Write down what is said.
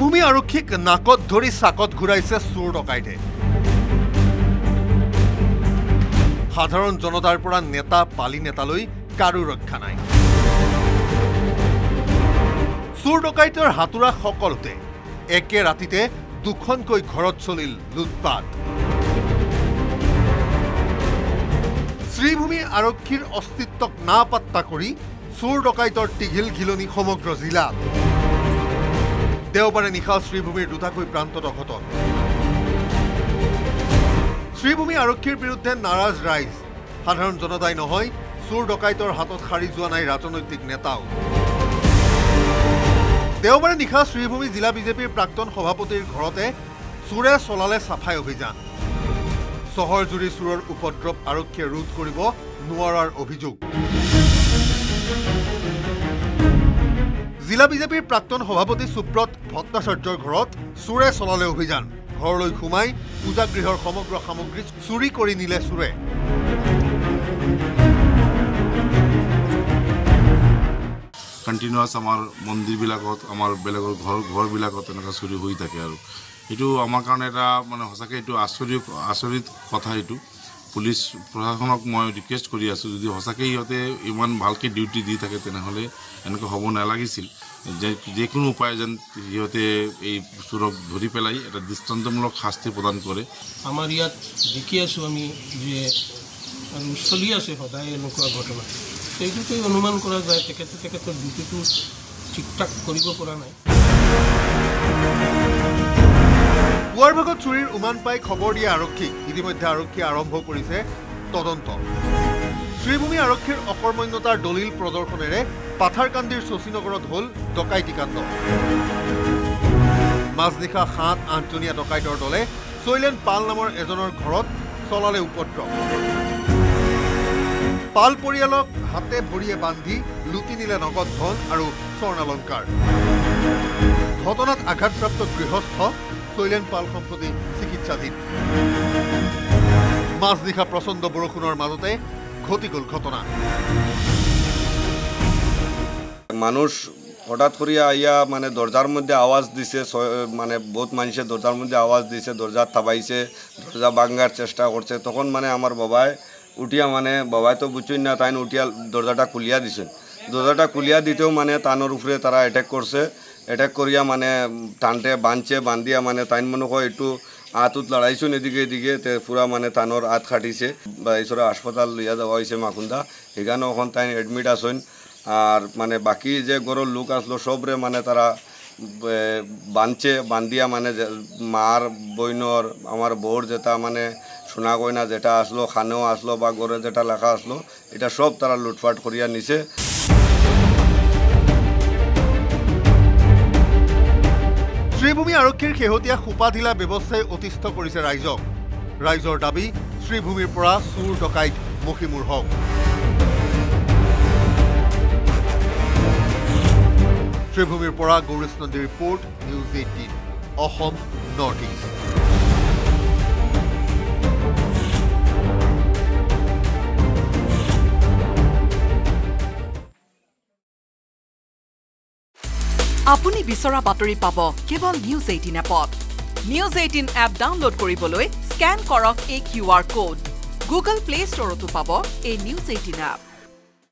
শ্ৰীভূমি আৰক্ষীক নাকত ধৰি চাকত ঘূৰাইছে চোৰ ডকাইতে। সাধাৰণ জনতাৰ পৰা নেতা পালি নেতালৈ কাৰো ৰক্ষা নাই। চোৰ ডকাইতৰ হাতুৰা সকলোতে একে ৰাতিতে দুখনকৈ ঘৰত চলিল লুটপাট। শ্ৰীভূমি আৰক্ষীৰ অস্তিত্বক নাপাত্তা কৰি চোৰ ডকাইতৰ টিঘিল ঘিলনি সমগ্ৰ জিলাত। দেওবাৰে নিশা শ্ৰীভূমিৰ দুটাকৈ প্ৰান্তত অঘটন। শ্ৰীভূমি আৰক্ষীৰ বিৰুদ্ধে নাৰাজ ৰাইজ। সাধাৰণ জনতাই নহয়, চোৰ ডকাইতৰ হাতত সাৰি যোৱা নাই ৰাজনৈতিক নেতাও। দেওবাৰে নিশা শ্ৰীভূমি জিলা বিজেপিৰ প্ৰাক্তন সভাপতিৰ ঘৰতে চোৰে চলালে চাফাই অভিযান। চহৰজুৰি চোৰৰ উপদ্ৰৱ আৰক্ষীয়ে ৰোধ কৰিব নোৱাৰাৰ অভিযোগ। জিলা বিজেপিৰ প্ৰাক্তন সভাপতি সুব্ৰত ভট্টাচাৰ্যৰ ঘৰত চোৰে চলালে অভিযান। ঘৰলৈ সোমাই পূজাগৃহৰ সমগ্ৰ সামগ্ৰী চুৰি কৰি নিলে চোৰে। কণ্টিনিউৱাছ আমাৰ মন্দিৰবিলাকত, আমাৰ বেলেগৰ ঘৰবিলাকত এনেকুৱা চুৰি হৈ থাকে আৰু এইটো আমাৰ কাৰণে এটা মানে সঁচাকৈ এইটো আচৰিত কথা। এইটো পুলিচ প্ৰশাসনক মই ৰিকুৱেষ্ট কৰি আছোঁ, যদি সঁচাকৈ সিহঁতে ইমান ভালকৈ ডিউটি দি থাকে তেনেহ'লে এনেকুৱা হ'ব নালাগিছিল। যিকোনো উপায় যেন সিহঁতে এই চোৰক ধৰি পেলাই এটা দৃষ্টান্তমূলক শাস্তি প্ৰদান কৰে। আমাৰ ইয়াত দেখি আছোঁ আমি যে আৰু চলি আছে সদায় এনেকুৱা ঘটনা। সেইটোকে অনুমান কৰা যায় তেখেতৰ ডিউটিটো ঠিক ঠাক কৰিব পৰা নাই। পুৱাৰ ভাগত চুৰিৰ উমান পাই খবৰ দিয়া আৰক্ষীক ইতিমধ্যে আৰক্ষীয়ে আৰম্ভ কৰিছে তদন্ত। শ্ৰীভূমি আৰক্ষীৰ অকৰ্মণ্যতাৰ দলিল প্ৰদৰ্শনেৰে পাথাৰকান্দিৰ শশীনগৰত হ'ল ডকাইতি কাণ্ড। মাজনিশা ৭-৮জনীয়া ডকাইতৰ দলে শৈলেন পাল নামৰ এজনৰ ঘৰত চলালে উপদ্ৰৱ। পাল পৰিয়ালক হাতে ভৰিয়ে বান্ধি লুটি নিলে নগদ ধন আৰু স্বৰ্ণালংকাৰ। ঘটনাত আঘাতপ্ৰাপ্ত গৃহস্থ শৈলেন পাল সম্প্ৰতি চিকিৎসাধীন। মাজনিশা প্ৰচণ্ড বৰষুণৰ মাজতে ঘটি গ'ল ঘটনা। মানুষ হঠাৎ করিয়া আইয়া মানে দরজার মধ্যে আওয়াজ দিছে, মানে বহুত মানুষের দরজার মধ্যে আওয়াজ দিছে, দরজা থাবাইছে, দরজা ভাঙার চেষ্টা করছে। তখন মানে আমার বাবায় উঠিয়া, মানে বাবাই তো বুঝছেন না, তাই উঠিয়া দরজাটা খুলিয়া দিছেন। দরজাটা খুলিয়া দিতেও মানে তানোর উপরে তারা অ্যাটাক করছে। অ্যাটাক করিয়া মানে টানতে বান্ধিয়া মানে তাইন মনে হয় একটু আতুত লড়াইছেন এদিকে পুরা মানে তানোর হাত খাটিছে। বাইসরা হাসপাতাল লইয়া যাওয়া হয়েছে মাকুন্দা। এখানে এখন তাই এডমিট আছেন। আর মানে বাকি যে গরুর লোক আসলো সবরে মানে তারা বান্ধিয়া মানে মার বইনর আমার বউর যেটা মানে সোনা গয়না যেটা আসলো, খানেও আসলো বা গড়ে যেটা লেখা আসলো, এটা সব তারা লুটপাট করিয়া নিছে। শ্ৰীভূমি আৰক্ষীৰ শেহতীয়া সোপা ঢিলা ব্যৱস্থাই অতিষ্ঠ কৰিছে ৰাইজক। ৰাইজৰ দাবী, শ্ৰীভূমিৰ পৰা চোৰ ডকাইত মষিমূৰ হওক। শ্ৰীভূমিৰ পৰা গৌৰীশ নন্দীৰ report, news 18 Assam north east. আপুনি বিচৰা বাতৰি পাব কেৱল নিউজ 18 এপত। নিউজ 18 এপ ডাউনলোড কৰিবলৈ স্কেন কৰক এই QR কোড। গুগল প্লে ষ্টৰতো পাব এই নিউজ 18 এপ।